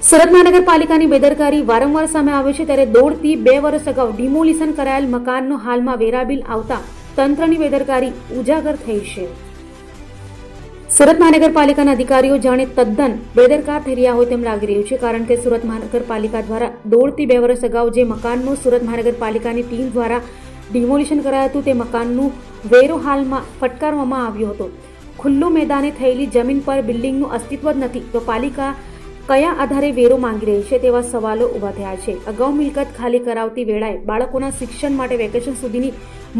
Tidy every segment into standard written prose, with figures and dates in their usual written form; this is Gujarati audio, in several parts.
સુરત મહાનગરપાલિકાની બેદરકારી વારંવાર સામે આવે છે ત્યારે દોઢથી 2 વર્ષ અગાઉ ડિમોલિશન કરાયેલ મકાનનો હાલમાં વેરા બિલ આવતા તંત્રની બેદરકારી ઉજાગર થઈ છે। સુરત મહાનગરપાલિકાના અધિકારીઓ જાણે તદ્દન બેદરકાર થઈ રહ્યા હોય તેમ લાગી રહ્યું છે, કારણ કે સુરત મહાનગરપાલિકા દ્વારા દોઢથી 2 વર્ષ અગાઉ જે મકાનનું સુરત મહાનગરપાલિકાની ટીમ દ્વારા ડિમોલિશન કરાયું હતું તે મકાનનું વેરો હાલમાં ફટકારવામાં આવ્યો હતો। ખુલ્લું મેદાને થયેલી જમીન પર બિલ્ડિંગનું અસ્તિત્વ જ નથી તો પાલિકા કયા આધારે વેરો માંગી રહી છે તેવા સવાલો ઉભા થયા છે। અગાઉ મિલકત ખાલી કરાવતી વેળાએ બાળકોના શિક્ષણ માટે વેકેશન સુધીની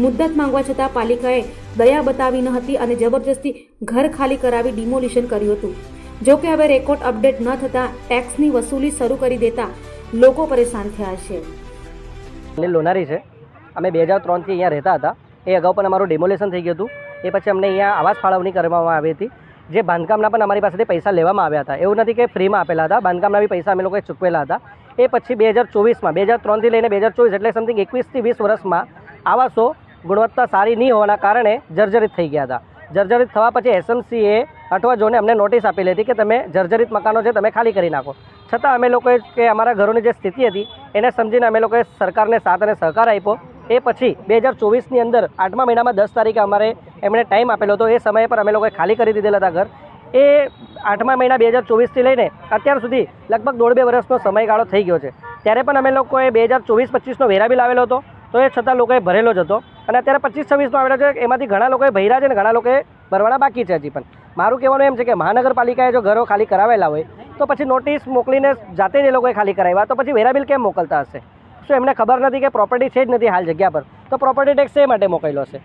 મુદ્દત માંગવા છતાં પાલિકાએ દયા બતાવી ન હતી અને જબરજસ્તી ઘર ખાલી કરાવી ડિમોલિશન કર્યું હતું। જો કે હવે રેકોર્ડ અપડેટ ન થતા ટેક્સની વસૂલી શરૂ કરી દેતા લોકો પરેશાન થયા છે। લોનારી છે, અમે 2003 થી અહીંયા રહેતા હતા। એ અગાઉ પણ અમારું ડિમોલેશન થઈ ગયું હતું। એ પછી અમને અહીંયા આવાસ ફાળવણી કરવામાં આવી હતી। જે બાંધકામના પણ અમારી પાસેથી પૈસા લેવામાં આવ્યા હતા। એવું નથી કે ફ્રીમાં આપેલા હતા, બાંધકામના બી પૈસા અમે લોકોએ ચૂકવેલા હતા। એ પછી 2024માં 2003 થી લઈને 2024 એટલે સમથિંગ 21 થી 20 વર્ષમાં આવાસો ગુણવત્તા સારી નહીં હોવાના કારણે જર્જરિત થઈ ગયા હતા। જર્જરિત થવા પછી એસએમસીએ અઠવા ઝોને અમને નોટિસ આપેલી હતી કે તમે જર્જરિત મકાનો છે તમે ખાલી કરી નાખો। છતાં અમે લોકોએ કે અમારા ઘરોની જે સ્થિતિ હતી એને સમજીને અમે લોકોએ સરકારને સાથ અને સહકાર આપ્યો। એ પછી 2024ની અંદર 8મા મહિનામાં 10 તારીખે અમારે એમણે ટાઈમ આપેલો હતો। એ સમય પર અમે લોકોએ ખાલી કરી દીધેલા હતા ઘર। એ 8મા મહિના 2024થી લઈને અત્યાર સુધી લગભગ 1.5-2 વર્ષનો સમયગાળો થઈ ગયો છે। ત્યારે પણ અમે લોકોએ 2024-25નો વેરા બિલ આવેલો હતો તો એ છતાં લોકોએ ભરેલો જ હતો અને અત્યારે 25-26નો આવેલો છે। એમાંથી ઘણા લોકોએ ભર્યા છે અને ઘણા લોકોએ ભરવાના બાકી છે હજી પણ। મારું કહેવાનું એમ છે કે મહાનગરપાલિકાએ જો ઘરો ખાલી કરાવેલા હોય તો પછી નોટિસ મોકલીને જાતે જ એ લોકોએ ખાલી કરાવ્યા તો પછી વેરા બિલ કેમ મોકલતા હશે? શું એમને ખબર નથી કે પ્રોપર્ટી છે જ નથી હાલ જગ્યા પર, તો પ્રોપર્ટી ટેક્સ એ માટે મોકલેલો છે?